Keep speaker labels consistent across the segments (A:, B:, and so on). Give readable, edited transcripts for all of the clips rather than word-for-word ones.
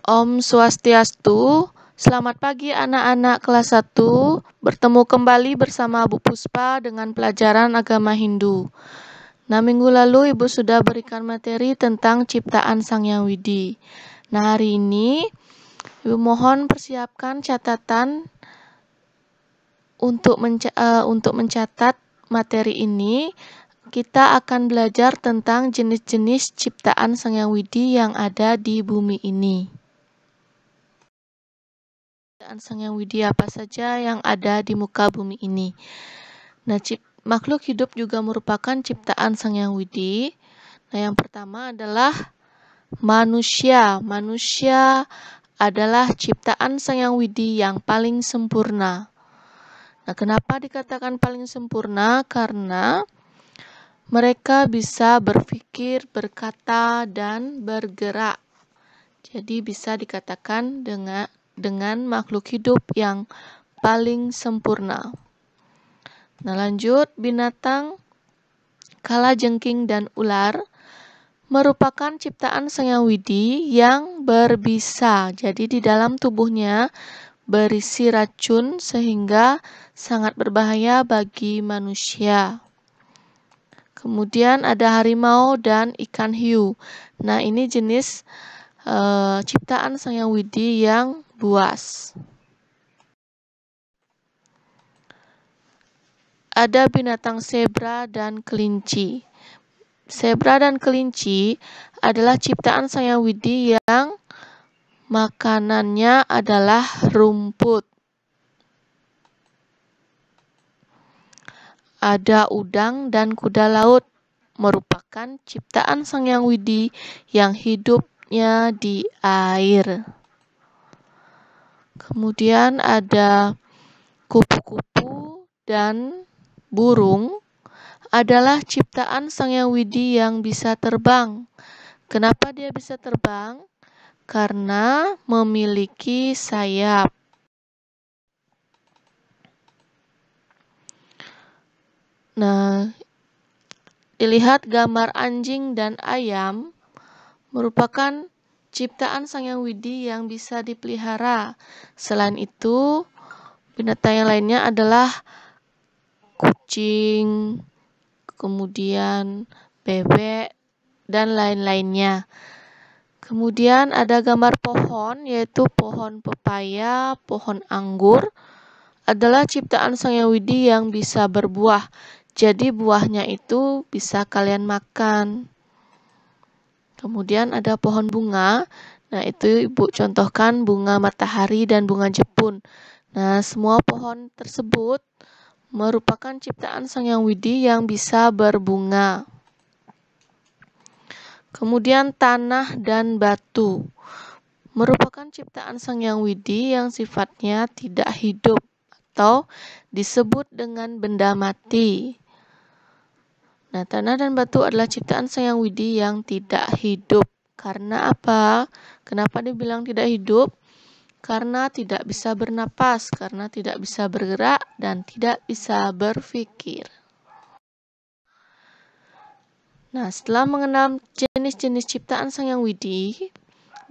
A: Om Swastiastu. Selamat pagi anak-anak kelas 1. Bertemu kembali bersama Bu Puspa dengan pelajaran agama Hindu. Nah, minggu lalu Ibu sudah berikan materi tentang ciptaan Sang Hyang Widi. Nah, hari ini Ibu mohon persiapkan catatan untuk mencatat materi ini. Kita akan belajar tentang jenis-jenis ciptaan Sang Hyang Widi yang ada di bumi ini. Sang Hyang Widi apa saja yang ada di muka bumi ini. Nah, makhluk hidup juga merupakan ciptaan Sang Hyang Widi. Nah, yang pertama adalah manusia. Manusia adalah ciptaan Sang Hyang Widi yang paling sempurna. Nah, kenapa dikatakan paling sempurna? Karena mereka bisa berpikir, berkata, dan bergerak. Jadi bisa dikatakan dengan makhluk hidup yang paling sempurna. Nah, lanjut, binatang, kalajengking, dan ular merupakan ciptaan Sang Hyang Widi yang berbisa. Jadi di dalam tubuhnya berisi racun sehingga sangat berbahaya bagi manusia. Kemudian ada harimau dan ikan hiu. Nah, ini jenis ciptaan Sang Hyang Widi yang buas. Ada binatang zebra dan kelinci. Zebra dan kelinci adalah ciptaan Sang Hyang Widi yang makanannya adalah rumput. Ada udang dan kuda laut merupakan ciptaan Sang Hyang Widi yang hidupnya di air. Kemudian ada kupu-kupu dan burung adalah ciptaan Sang Hyang Widi yang bisa terbang. Kenapa dia bisa terbang? Karena memiliki sayap. Nah, dilihat gambar anjing dan ayam merupakan ciptaan Sang Hyang Widi yang bisa dipelihara. Selain itu, binatang yang lainnya adalah kucing, kemudian bebek, dan lain-lainnya. Kemudian ada gambar pohon, yaitu pohon pepaya, pohon anggur, adalah ciptaan Sang Hyang Widi yang bisa berbuah. Jadi buahnya itu bisa kalian makan. Kemudian ada pohon bunga. Nah, itu Ibu contohkan bunga matahari dan bunga jepun. Nah, semua pohon tersebut merupakan ciptaan Sang Hyang Widi yang bisa berbunga. Kemudian tanah dan batu merupakan ciptaan Sang Hyang Widi yang sifatnya tidak hidup atau disebut dengan benda mati. Nah, tanah dan batu adalah ciptaan Sang Hyang Widi yang tidak hidup. Karena apa? Kenapa dibilang tidak hidup? Karena tidak bisa bernapas, karena tidak bisa bergerak, dan tidak bisa berpikir. Nah, setelah mengenal jenis-jenis ciptaan Sang Hyang Widi,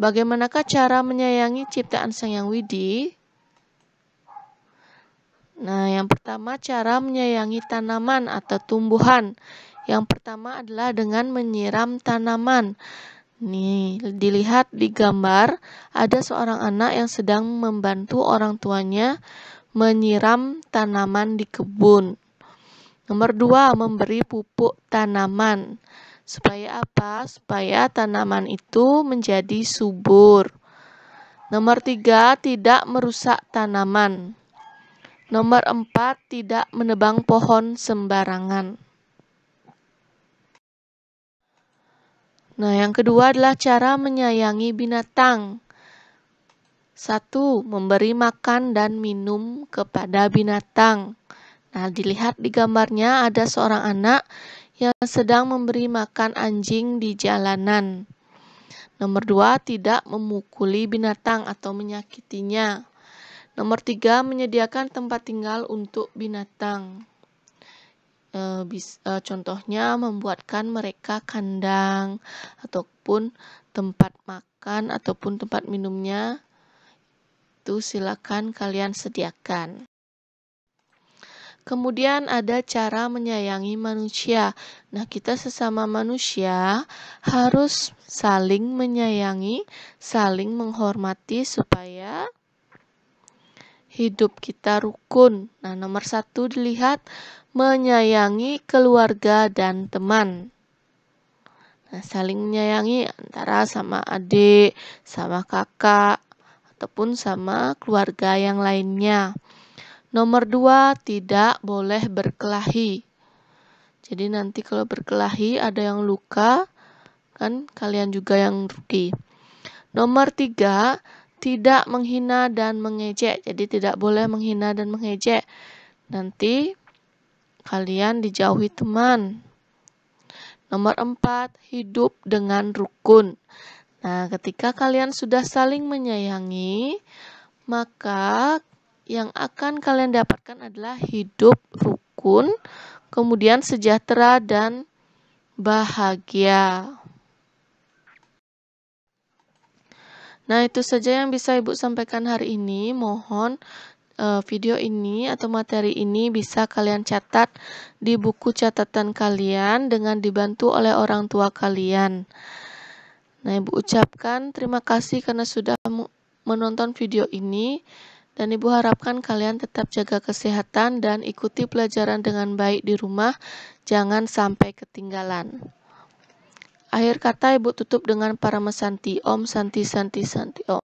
A: bagaimanakah cara menyayangi ciptaan Sang Hyang Widi? Nah, yang pertama cara menyayangi tanaman atau tumbuhan. Yang pertama adalah dengan menyiram tanaman. Nih, dilihat di gambar, ada seorang anak yang sedang membantu orang tuanya menyiram tanaman di kebun. Nomor 2, memberi pupuk tanaman. Supaya apa? Supaya tanaman itu menjadi subur. Nomor 3, tidak merusak tanaman. Nomor 4, tidak menebang pohon sembarangan. Nah, yang kedua adalah cara menyayangi binatang. 1, memberi makan dan minum kepada binatang. Nah, dilihat di gambarnya ada seorang anak yang sedang memberi makan anjing di jalanan. Nomor 2, tidak memukuli binatang atau menyakitinya. Nomor 3, menyediakan tempat tinggal untuk binatang. Contohnya membuatkan mereka kandang ataupun tempat makan ataupun tempat minumnya itu silakan kalian sediakan. Kemudian ada cara menyayangi manusia. Nah, kita sesama manusia harus saling menyayangi, saling menghormati supaya hidup kita rukun. Nah, nomor 1 dilihat menyayangi keluarga dan teman. Nah, saling menyayangi antara sama adik, sama kakak, ataupun sama keluarga yang lainnya. Nomor 2, tidak boleh berkelahi. Jadi nanti kalau berkelahi ada yang luka, kan kalian juga yang rugi. Nomor 3, tidak menghina dan mengejek. Jadi tidak boleh menghina dan mengejek. Nanti kalian dijauhi teman. Nomor 4, hidup dengan rukun. Nah, ketika kalian sudah saling menyayangi, maka yang akan kalian dapatkan adalah hidup rukun, kemudian sejahtera dan bahagia. Nah, itu saja yang bisa Ibu sampaikan hari ini. Mohon video ini atau materi ini bisa kalian catat di buku catatan kalian dengan dibantu oleh orang tua kalian. Nah, Ibu ucapkan terima kasih karena sudah menonton video ini. Dan Ibu harapkan kalian tetap jaga kesehatan dan ikuti pelajaran dengan baik di rumah. Jangan sampai ketinggalan. Akhir kata Ibu tutup dengan Parama Santi. Om Santi Santi Santi Om.